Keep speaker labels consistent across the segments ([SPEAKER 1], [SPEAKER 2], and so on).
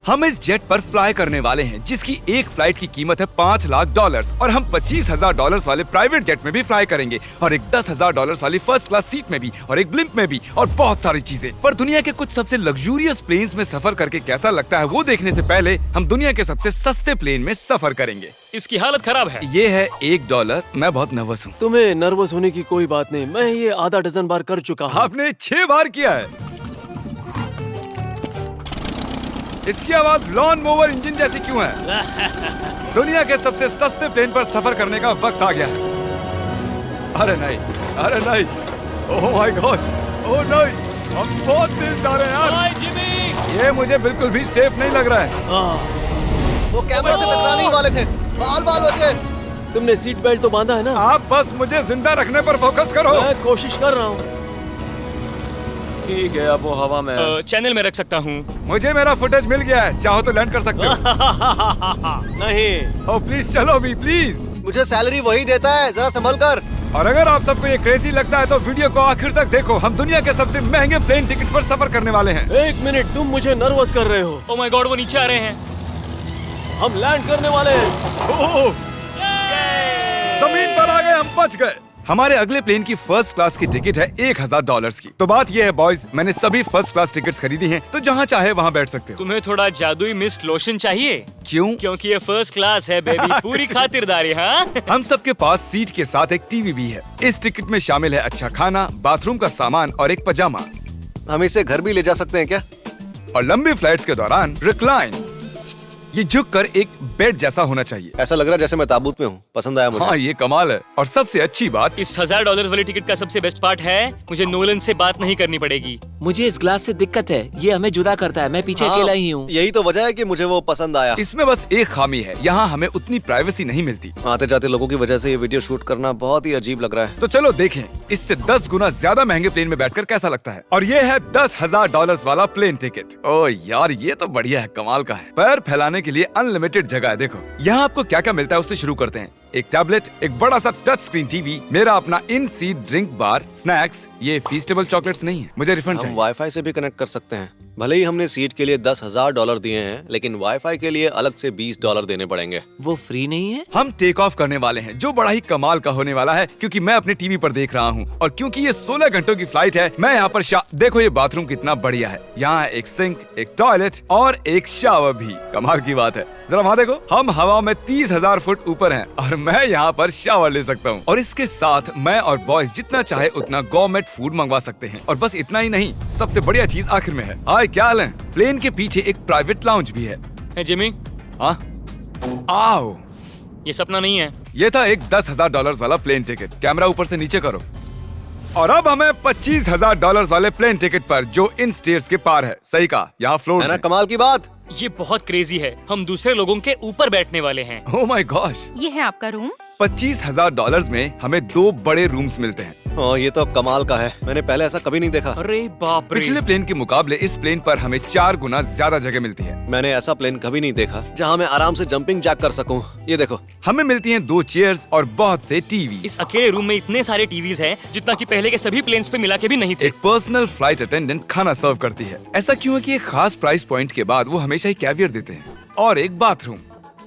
[SPEAKER 1] हम इस जेट पर फ्लाई करने वाले हैं जिसकी एक फ्लाइट की कीमत है $5 लाख और हम $25,000 वाले प्राइवेट जेट में भी फ्लाई करेंगे और एक $10,000 वाली फर्स्ट क्लास सीट में भी और एक ब्लिम्प में भी और बहुत सारी चीजें। पर दुनिया के कुछ सबसे लग्जूरियस प्लेन्स में सफर करके कैसा लगता है वो देखने से पहले हम दुनिया के सबसे सस्ते प्लेन में सफर करेंगे।
[SPEAKER 2] इसकी हालत खराब है।
[SPEAKER 1] ये है $1। मैं बहुत नर्वस हूँ।
[SPEAKER 3] तुम्हें नर्वस होने की कोई बात नहीं, मैं ये आधा डजन बार कर चुका हूँ।
[SPEAKER 1] आपने 6 बार किया है। इसकी आवाज लॉन मोवर इंजन जैसी क्यों है? दुनिया के सबसे सस्ते प्लेन पर सफर करने का वक्त आ गया है। अरे नहीं, अरे नहीं, ओह माय गॉड, ओह नहीं, हम बहुत तेज जा रहे हैं यार।
[SPEAKER 2] हाय जिमी,
[SPEAKER 1] ये मुझे बिल्कुल भी सेफ नहीं लग रहा है।
[SPEAKER 4] वो कैमरा से टकराने ही वाले थे, बाल बच गए।
[SPEAKER 3] तुमने सीट बेल्ट तो बांधा है ना?
[SPEAKER 1] आप बस मुझे जिंदा रखने पर फोकस करो।
[SPEAKER 3] मैं कोशिश कर रहा हूँ।
[SPEAKER 4] ठीक है, अब वो हवा में है।
[SPEAKER 2] चैनल में रख सकता हूँ।
[SPEAKER 1] मुझे मेरा फुटेज मिल गया है, चाहो तो लैंड कर सकते हो।
[SPEAKER 3] नहीं।
[SPEAKER 1] ओह प्लीज चलो भी प्लीज।
[SPEAKER 4] मुझे सैलरी वही देता है, जरा संभल कर।
[SPEAKER 1] और अगर आप सबको ये क्रेजी लगता है तो वीडियो को आखिर तक देखो। हम दुनिया के सबसे महंगे प्लेन टिकट पर सफर करने वाले हैं।
[SPEAKER 3] एक मिनट, तुम मुझे नर्वस कर रहे हो।
[SPEAKER 2] ओह माय गॉड, वो नीचे आ रहे हैं।
[SPEAKER 3] हम लैंड करने वाले हैं।
[SPEAKER 1] ओह, जमीन पर आ गए, हम बच गए। हमारे अगले प्लेन की फर्स्ट क्लास की टिकट है $1,000 की। तो बात ये है बॉयज, मैंने सभी फर्स्ट क्लास टिकट्स खरीदी हैं, तो जहाँ चाहे वहाँ बैठ सकते हो।
[SPEAKER 2] तुम्हें थोड़ा जादुई मिस्ट लोशन चाहिए?
[SPEAKER 1] क्यों?
[SPEAKER 2] क्योंकि ये फर्स्ट क्लास है बेबी, पूरी खातिरदारी। हाँ,
[SPEAKER 1] हम सबके पास सीट के साथ एक टीवी भी है। इस टिकट में शामिल है अच्छा खाना, बाथरूम का सामान और एक पजामा।
[SPEAKER 4] हम इसे घर भी ले जा सकते हैं क्या?
[SPEAKER 1] और लंबी फ्लाइट्स के दौरान रिक्लाइन, ये झुक कर एक बेड जैसा होना चाहिए।
[SPEAKER 4] ऐसा लग रहा है जैसे मैं ताबूत में हूँ। पसंद आया मुझे।
[SPEAKER 1] हाँ ये कमाल है। और सबसे अच्छी बात,
[SPEAKER 2] इस $1,000 वाली टिकट का सबसे बेस्ट पार्ट है मुझे नोलन से बात नहीं करनी पड़ेगी।
[SPEAKER 5] मुझे इस ग्लास से दिक्कत है, ये हमें जुदा करता है। मैं पीछे अकेला ही हूँ।
[SPEAKER 4] यही तो वजह है कि मुझे वो पसंद आया।
[SPEAKER 1] इसमें बस एक खामी है, यहाँ हमें उतनी प्राइवेसी नहीं मिलती।
[SPEAKER 4] आते जाते लोगों की वजह से ये वीडियो शूट करना बहुत ही अजीब लग रहा है।
[SPEAKER 1] तो चलो देखें इससे 10 गुना ज्यादा महंगे प्लेन में बैठकर कैसा लगता है। और ये है $10,000 वाला प्लेन टिकट। ओ यार ये तो बढ़िया है, कमाल का है। पैर फैलाने के लिए अनलिमिटेड जगह है। देखो यहाँ आपको क्या क्या मिलता है उससे शुरू करते हैं। एक टैबलेट, एक बड़ा सा टच स्क्रीन टीवी, मेरा अपना इन सीट ड्रिंक बार, स्नैक्स। ये फीस्टेबल चॉकलेट्स नहीं है, मुझे रिफंड
[SPEAKER 4] हम
[SPEAKER 1] चाहिए।
[SPEAKER 4] वाईफाई से भी कनेक्ट कर सकते हैं। भले ही हमने सीट के लिए $10,000 दिए हैं, लेकिन वाईफाई के लिए अलग से $20 देने पड़ेंगे।
[SPEAKER 5] वो फ्री नहीं है?
[SPEAKER 1] हम टेक ऑफ करने वाले हैं, जो बड़ा ही कमाल का होने वाला है क्योंकि मैं अपने टीवी पर देख रहा हूँ। और क्योंकि ये 16 घंटों की फ्लाइट है, मैं यहाँ पर देखो ये बाथरूम कितना बढ़िया है। यहाँ है एक सिंक, एक टॉयलेट और एक शावर भी। कमाल की बात है, जरा वहाँ देखो, हम हवा में 30,000 फुट ऊपर हैं और मैं यहाँ पर शावर ले सकता हूँ। और इसके साथ मैं और बॉयज जितना चाहे उतना गवर्नमेंट फूड मंगवा सकते हैं। और बस इतना ही नहीं, सबसे बढ़िया चीज आखिर में है। हाय क्या हाल है? प्लेन के पीछे एक प्राइवेट लाउंज भी है।
[SPEAKER 2] है जिमी,
[SPEAKER 1] हाँ आओ,
[SPEAKER 2] ये सपना नहीं है।
[SPEAKER 1] ये था एक $10,000 वाला प्लेन टिकट। कैमरा ऊपर से नीचे करो। और अब हमें $25,000 वाले प्लेन टिकट पर, जो इन स्टेयर्स के पार है। सही कहा, यहाँ फ्लोर
[SPEAKER 4] है ना कमाल की बात।
[SPEAKER 2] ये बहुत क्रेजी है, हम दूसरे लोगों के ऊपर बैठने वाले हैं।
[SPEAKER 1] ओह माय गॉश,
[SPEAKER 6] ये है आपका रूम।
[SPEAKER 1] $25,000 में हमें 2 बड़े रूम्स मिलते हैं।
[SPEAKER 4] ये तो कमाल का है, मैंने पहले ऐसा कभी नहीं देखा।
[SPEAKER 2] अरे बाप रे,
[SPEAKER 1] पिछले प्लेन के मुकाबले इस प्लेन पर हमें 4 गुना ज्यादा जगह मिलती है।
[SPEAKER 4] मैंने ऐसा प्लेन कभी नहीं देखा जहाँ मैं आराम से जंपिंग जैक कर सकूं। ये देखो,
[SPEAKER 1] हमें मिलती हैं 2 चेयर्स और बहुत से टीवी।
[SPEAKER 2] इस अकेले रूम में इतने सारे टीवीज हैं जितना कि पहले के सभी प्लेन्स पे मिला के भी नहीं थे।
[SPEAKER 1] एक पर्सनल फ्लाइट अटेंडेंट खाना सर्व करती है। ऐसा क्यों है कि एक खास प्राइस पॉइंट के बाद वो हमेशा ही कैवियर देते हैं। और एक बाथरूम।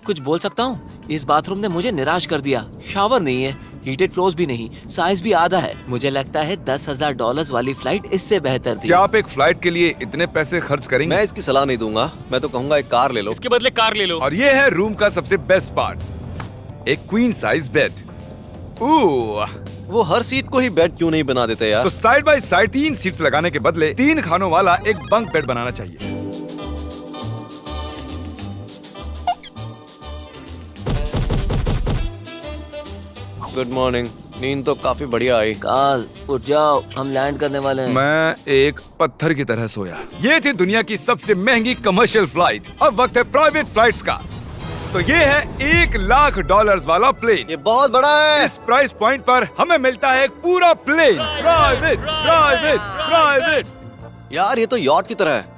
[SPEAKER 5] कुछ बोल सकता हूँ? इस बाथरूम ने मुझे निराश कर दिया। शावर नहीं है, हीटेड फ्लोर्स भी नहीं, साइज भी आधा है। मुझे लगता है $10,000 वाली फ्लाइट इससे बेहतर थी।
[SPEAKER 1] क्या आप एक फ्लाइट के लिए इतने पैसे खर्च करेंगे?
[SPEAKER 4] मैं इसकी सलाह नहीं दूंगा। मैं तो कहूँगा एक कार ले लो।
[SPEAKER 2] इसके बदले कार ले लो।
[SPEAKER 1] और ये है रूम का सबसे बेस्ट पार्ट, एक क्वीन साइज बेड।
[SPEAKER 4] वो हर सीट को ही बेड क्यों नहीं बना देते यार?
[SPEAKER 1] तो साइड बाय साइड 3 सीट्स लगाने के बदले 3 खानों वाला एक बंक बेड बनाना चाहिए।
[SPEAKER 4] Good morning. नींद तो काफी बढ़िया आई।
[SPEAKER 5] काल उठ जाओ, हम लैंड करने वाले हैं।
[SPEAKER 1] मैं एक पत्थर की तरह सोया। ये थी दुनिया की सबसे महंगी कमर्शियल फ्लाइट। अब वक्त है प्राइवेट फ्लाइट्स का। तो ये है $1,00,000 वाला प्लेन।
[SPEAKER 4] ये बहुत बड़ा है।
[SPEAKER 1] इस प्राइस पॉइंट पर हमें मिलता है एक पूरा प्लेन। Private private private.
[SPEAKER 4] यार ये तो यॉट की तरह है।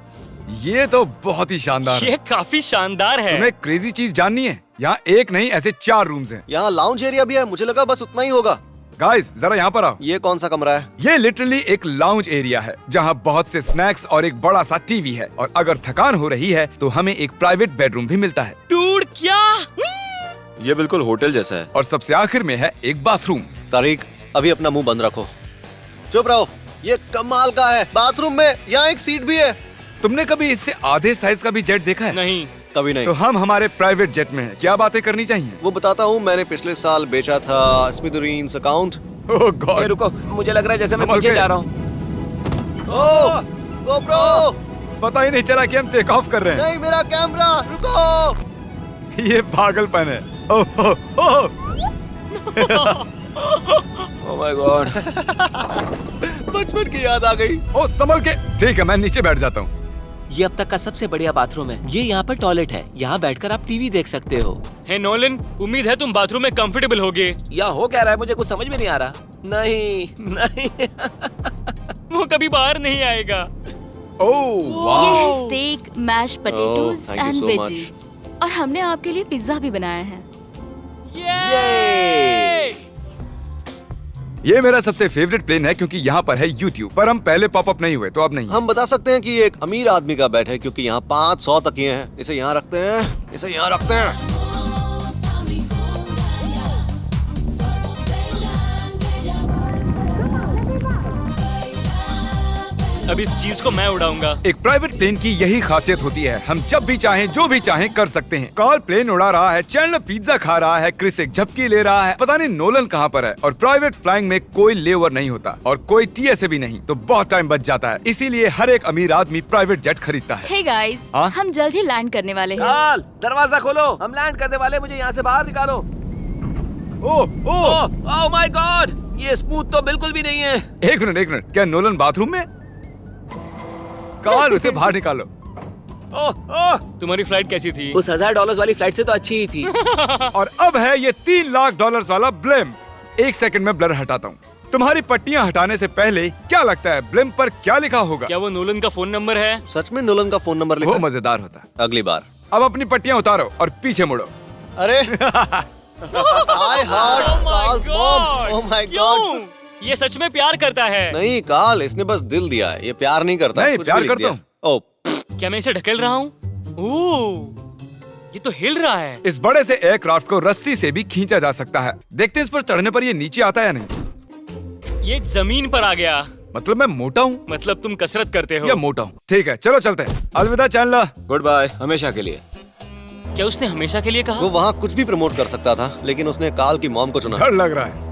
[SPEAKER 1] ये तो बहुत ही शानदार है।
[SPEAKER 2] ये काफी शानदार है।
[SPEAKER 1] तुम्हें क्रेजी चीज जाननी है? यहाँ एक नहीं ऐसे 4 रूम्स हैं।
[SPEAKER 4] यहाँ लाउंज एरिया भी है, मुझे लगा बस उतना ही होगा।
[SPEAKER 1] गाइस जरा यहाँ पर आओ।
[SPEAKER 4] ये कौन सा कमरा है?
[SPEAKER 1] ये लिटरली एक लाउंज एरिया है जहाँ बहुत से स्नैक्स और एक बड़ा सा टीवी है, और अगर थकान हो रही है तो हमें एक प्राइवेट बेडरूम भी मिलता है।
[SPEAKER 2] डूड क्या?
[SPEAKER 6] ये बिल्कुल होटल जैसा है।
[SPEAKER 1] और सबसे आखिर में है एक बाथरूम।
[SPEAKER 4] तारिक, अभी अपना मुंह बंद रखो। चुप रहो। ये कमाल का है। बाथरूम में यहाँ एक सीट भी है।
[SPEAKER 1] तुमने कभी इससे आधे साइज का भी जेट देखा है?
[SPEAKER 2] नहीं।
[SPEAKER 4] कभी नहीं।
[SPEAKER 1] तो हम हमारे प्राइवेट जेट में हैं। क्या बातें करनी चाहिए?
[SPEAKER 4] वो बताता हूँ, मैंने पिछले साल बेचा था स्मिथेरियंस अकाउंट।
[SPEAKER 1] ओह
[SPEAKER 5] ए,
[SPEAKER 1] गॉड,
[SPEAKER 5] रुको, मुझे लग रहा है जैसे मैं
[SPEAKER 1] संभल
[SPEAKER 5] पीछे
[SPEAKER 1] के।
[SPEAKER 5] जा रहा हूँ।
[SPEAKER 4] ओह गोप्रो,
[SPEAKER 1] पता ही नहीं चला कि हम टेक ऑफ कर रहे हैं।
[SPEAKER 4] नहीं मेरा कैमरा, रुको।
[SPEAKER 1] ये पागलपन है। Oh oh, oh.
[SPEAKER 5] Oh my God.
[SPEAKER 4] बचपन की याद आ गई।
[SPEAKER 1] ओह संभल के। ठीक है, मैं नीचे बैठ जाता हूँ।
[SPEAKER 5] ये अब तक का सबसे बढ़िया बाथरूम है। ये यहाँ पर टॉयलेट है। यहाँ बैठकर आप टीवी देख सकते हो।
[SPEAKER 2] हे नोलन, उम्मीद है तुम बाथरूम में कंफर्टेबल होगे।
[SPEAKER 5] या हो क्या रहा है, मुझे कुछ समझ में नहीं आ रहा। नहीं नहीं।
[SPEAKER 2] वो कभी बाहर नहीं आएगा।
[SPEAKER 1] ओह
[SPEAKER 7] ये
[SPEAKER 1] वाह,
[SPEAKER 7] है steak, mash potatoes
[SPEAKER 4] thank you
[SPEAKER 7] and
[SPEAKER 4] so
[SPEAKER 7] veggies. और हमने आपके लिए पिज्जा भी बनाया है।
[SPEAKER 2] ये
[SPEAKER 1] ये मेरा सबसे फेवरेट प्लेन है क्योंकि यहाँ पर है YouTube। पर हम पहले पॉपअप नहीं हुए तो अब नहीं।
[SPEAKER 4] हम बता सकते हैं कि ये एक अमीर आदमी का बेड है क्योंकि यहाँ 500 तकिए हैं। इसे यहाँ रखते हैं, इसे यहाँ रखते हैं।
[SPEAKER 2] अब इस चीज को मैं उड़ाऊंगा।
[SPEAKER 1] एक प्राइवेट प्लेन की यही खासियत होती है, हम जब भी चाहें जो भी चाहें कर सकते हैं। कार्ल प्लेन उड़ा रहा है, चैंडलर पिज्जा खा रहा है, क्रिस एक झपकी ले रहा है, पता नहीं नोलन कहाँ पर है। और प्राइवेट फ्लाइंग में कोई लेओवर नहीं होता और कोई TSA भी नहीं, तो बहुत टाइम बच जाता है। इसीलिए हर एक अमीर आदमी प्राइवेट जेट खरीदता है।
[SPEAKER 7] हे गाइस,
[SPEAKER 1] हाँ?
[SPEAKER 7] हम जल्द ही लैंड करने वाले हैं।
[SPEAKER 5] काल, दरवाजा खोलो, हम लैंड करने वाले। मुझे यहाँ से बाहर निकालो।
[SPEAKER 1] ओह ओह,
[SPEAKER 5] ओह माय गॉड, ये स्मूथ तो बिल्कुल भी नहीं है।
[SPEAKER 1] एक मिनट, क्या नोलन बाथरूम में? कार्ल उसे बाहर निकालो।
[SPEAKER 5] ओह ओह,
[SPEAKER 2] तुम्हारी फ्लाइट कैसी थी?
[SPEAKER 5] उस $1000 वाली फ्लाइट से तो अच्छी ही थी।
[SPEAKER 1] और अब है ये $3 लाख वाला ब्लिम। एक सेकंड में ब्लर हटाता हूँ। तुम्हारी पट्टियाँ हटाने से पहले क्या लगता है ब्लिम पर क्या लिखा होगा?
[SPEAKER 2] क्या वो नोलन का फोन नंबर है?
[SPEAKER 4] सच में नोलन का फोन नंबर लिखा
[SPEAKER 1] वो
[SPEAKER 4] है?
[SPEAKER 1] मजेदार होता।
[SPEAKER 4] अगली बार।
[SPEAKER 1] अब अपनी पट्टियाँ उतारो और पीछे मुड़ो।
[SPEAKER 4] अरे I heart Carl's mom. Oh my God.
[SPEAKER 2] क्यों? ये सच में प्यार करता है।
[SPEAKER 4] नहीं कार्ल, इसने बस दिल दिया है, ये प्यार नहीं करता।
[SPEAKER 1] नहीं,
[SPEAKER 4] कुछ
[SPEAKER 1] प्यार
[SPEAKER 4] भी लिख
[SPEAKER 1] करता
[SPEAKER 4] दिया। ओह,
[SPEAKER 2] क्या मैं इसे ढकेल रहा हूँ? ओह, ये तो हिल रहा है।
[SPEAKER 1] इस बड़े से एयरक्राफ्ट को रस्सी से भी खींचा जा सकता है। देखते हैं इस पर चढ़ने पर ये नीचे आता है या नहीं।
[SPEAKER 2] ये जमीन पर आ गया।
[SPEAKER 1] मतलब मैं मोटा हूँ
[SPEAKER 2] मतलब तुम कसरत करते हो।
[SPEAKER 1] या मोटा हूँ? ठीक है, चलो चलते हैं। अलविदा चैंडलर।
[SPEAKER 6] गुड बाय, हमेशा के लिए।
[SPEAKER 2] क्या उसने हमेशा के लिए कहा?
[SPEAKER 4] वो वहाँ कुछ भी प्रमोट कर सकता था, लेकिन उसने कार्ल की मॉम को चुना।
[SPEAKER 1] डर लग रहा है,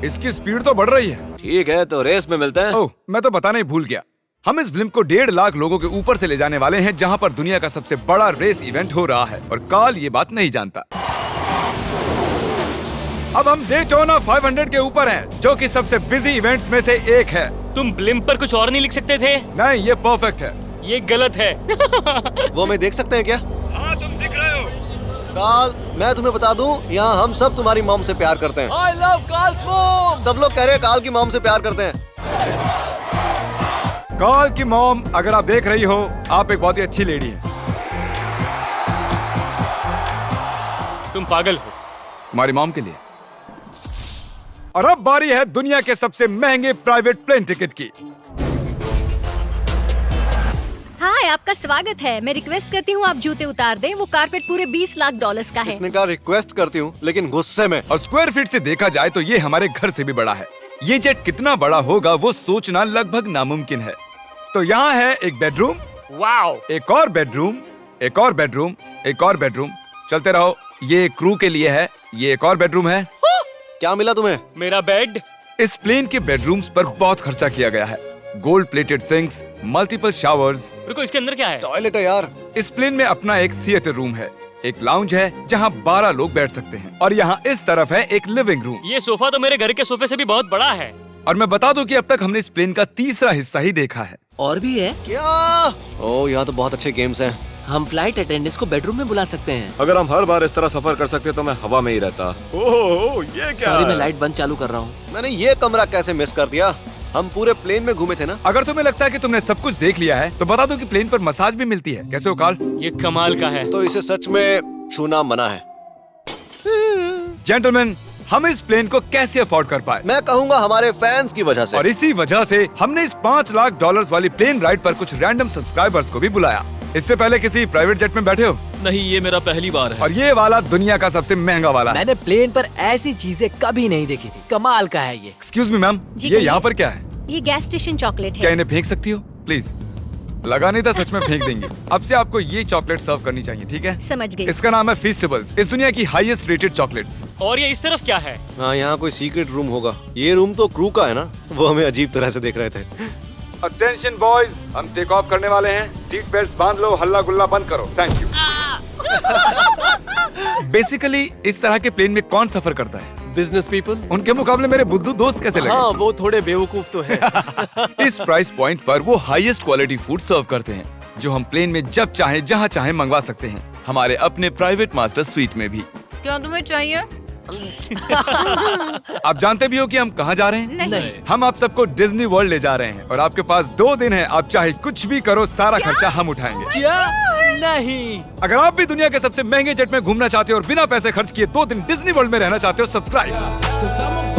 [SPEAKER 1] इसकी स्पीड तो बढ़ रही है।
[SPEAKER 6] ठीक है, तो रेस में मिलते हैं।
[SPEAKER 1] ओह, मैं तो बताना ही भूल गया। हम इस ब्लिम को 1.5 लाख लोगों के ऊपर से ले जाने वाले हैं, जहां पर दुनिया का सबसे बड़ा रेस इवेंट हो रहा है, और कार्ल ये बात नहीं जानता। अब हम डेटोना 500 के ऊपर हैं, जो कि सबसे बिजी इवेंट्स में से एक है।
[SPEAKER 2] तुम ब्लिम्प पर कुछ और नहीं लिख सकते थे?
[SPEAKER 1] नहीं, ये परफेक्ट है।
[SPEAKER 2] ये गलत है।
[SPEAKER 4] वो हमें देख सकते हैं क्या?
[SPEAKER 1] हाँ, तुम दिख रहे हो।
[SPEAKER 4] कार्ल, मैं तुम्हें बता दूं, यहाँ हम सब तुम्हारी मॉम से प्यार करते हैं।
[SPEAKER 3] I love Carl's mom.
[SPEAKER 4] सब लोग कह रहे हैं कार्ल की मॉम से प्यार करते हैं।
[SPEAKER 1] कार्ल की मॉम, अगर आप देख रही हो, आप एक बहुत ही अच्छी लेडी हैं।
[SPEAKER 2] तुम पागल हो।
[SPEAKER 1] तुम्हारी मॉम के लिए। और अब बारी है दुनिया के सबसे महंगे प्राइवेट प्लेन टिकट की।
[SPEAKER 8] हाय, आपका स्वागत है। मैं रिक्वेस्ट करती हूँ आप जूते उतार दें। वो कारपेट पूरे $20 लाख का है।
[SPEAKER 4] इसने कहा रिक्वेस्ट करती हूँ, लेकिन गुस्से में।
[SPEAKER 1] और स्क्वायर फीट से देखा जाए तो ये हमारे घर से भी बड़ा है। ये जेट कितना बड़ा होगा वो सोचना लगभग नामुमकिन है। तो यहाँ है एक बेडरूम,
[SPEAKER 2] वाओ,
[SPEAKER 1] एक और बेडरूम, एक और बेडरूम, एक और बेडरूम। चलते रहो। ये क्रू के लिए है, ये एक और बेडरूम है।
[SPEAKER 4] क्या मिला तुम्हें?
[SPEAKER 2] मेरा बेड।
[SPEAKER 1] इस प्लेन के बेडरूम्स पर बहुत खर्चा किया गया है। Gold plated sinks, multiple showers.
[SPEAKER 2] रुको, इसके अंदर क्या है?
[SPEAKER 4] टॉयलेट है यार।
[SPEAKER 1] इस प्लेन में अपना एक थिएटर रूम है, एक लाउंज है जहाँ 12 लोग बैठ सकते हैं, और यहाँ इस तरफ है एक लिविंग रूम।
[SPEAKER 2] ये सोफा तो मेरे घर के सोफे से भी बहुत बड़ा है।
[SPEAKER 1] और मैं बता दूं कि अब तक हमने इस प्लेन का तीसरा हिस्सा ही देखा है।
[SPEAKER 5] और भी है।
[SPEAKER 4] क्या? ओह, यहाँ तो बहुत अच्छे गेम्स हैं।
[SPEAKER 5] हम फ्लाइट अटेंडेंट्स को बेडरूम में बुला सकते हैं।
[SPEAKER 6] अगर हम हर बार इस तरह सफर कर सकते तो मैं हवा में ही रहता।
[SPEAKER 1] ओह, ये क्या?
[SPEAKER 5] सॉरी, मैं लाइट बंद चालू कर रहा हूँ।
[SPEAKER 4] मैंने ये कमरा कैसे मिस कर दिया? हम पूरे प्लेन में घूमे थे ना।
[SPEAKER 1] अगर तुम्हें लगता है कि तुमने सब कुछ देख लिया है तो बता दो कि प्लेन पर मसाज भी मिलती है। कैसे हो कार्ल?
[SPEAKER 2] ये कमाल का है।
[SPEAKER 4] तो इसे सच में छूना मना है।
[SPEAKER 1] जेंटलमैन, हम इस प्लेन को कैसे अफोर्ड कर पाए।
[SPEAKER 4] मैं कहूँगा हमारे फैंस की वजह से।
[SPEAKER 1] और इसी वजह से हमने इस $5 लाख वाली प्लेन राइड पर कुछ रैंडम सब्सक्राइबर्स को भी बुलाया। इससे पहले किसी प्राइवेट जेट में बैठे हो?
[SPEAKER 3] नहीं, ये मेरा पहली बार है।
[SPEAKER 1] और ये वाला दुनिया का सबसे महंगा वाला है।
[SPEAKER 9] मैंने प्लेन पर ऐसी चीजें कभी नहीं देखी थी। कमाल का है ये।
[SPEAKER 1] एक्सक्यूज मी मैम,
[SPEAKER 8] जी
[SPEAKER 1] ये
[SPEAKER 8] कहिए।
[SPEAKER 1] यहाँ पर क्या है?
[SPEAKER 8] ये गैस स्टेशन चॉकलेट
[SPEAKER 1] क्या
[SPEAKER 8] है।
[SPEAKER 1] इन्हें फेंक सकती हो प्लीज? लगा नहीं था, सच में फेंक देंगे। अब से आपको ये चॉकलेट सर्व करनी चाहिए, ठीक है?
[SPEAKER 8] समझ गई।
[SPEAKER 1] इसका नाम है फीस्टेबल्स, इस दुनिया की हाईएस्ट रेटेड चॉकलेट्स।
[SPEAKER 2] और ये इस तरफ क्या है?
[SPEAKER 4] हाँ, यहाँ कोई सीक्रेट रूम होगा। ये रूम तो क्रू का है ना, वो हमें अजीब तरह से देख रहे थे।
[SPEAKER 1] अटेंशन बॉयज, हम टेक ऑफ करने वाले हैं। सीट बेल्ट बांध लो, हल्ला गुल्ला बंद करो। Thank you. बेसिकली इस तरह के प्लेन में कौन सफर करता है?
[SPEAKER 3] Business people.
[SPEAKER 1] उनके मुकाबले मेरे बुद्धू दोस्त कैसे लगे?
[SPEAKER 3] हाँ, वो थोड़े बेवकूफ तो है।
[SPEAKER 1] इस प्राइस पॉइंट पर वो हाईएस्ट क्वालिटी फूड सर्व करते हैं, जो हम प्लेन में जब चाहे जहाँ चाहे मंगवा सकते हैं, हमारे अपने प्राइवेट मास्टर स्वीट में भी।
[SPEAKER 10] क्या तुम्हें चाहिए?
[SPEAKER 1] आप जानते भी हो कि हम कहाँ जा रहे हैं?
[SPEAKER 10] नहीं।
[SPEAKER 1] हम आप सबको डिज्नी वर्ल्ड ले जा रहे हैं और आपके पास 2 दिन है। आप चाहे कुछ भी करो, सारा खर्चा हम उठाएंगे।
[SPEAKER 9] क्या? नहीं।
[SPEAKER 1] अगर आप भी दुनिया के सबसे महंगे जेट में घूमना चाहते हो और बिना पैसे खर्च किए 2 दिन डिज्नी वर्ल्ड में रहना चाहते हो, सब्सक्राइब।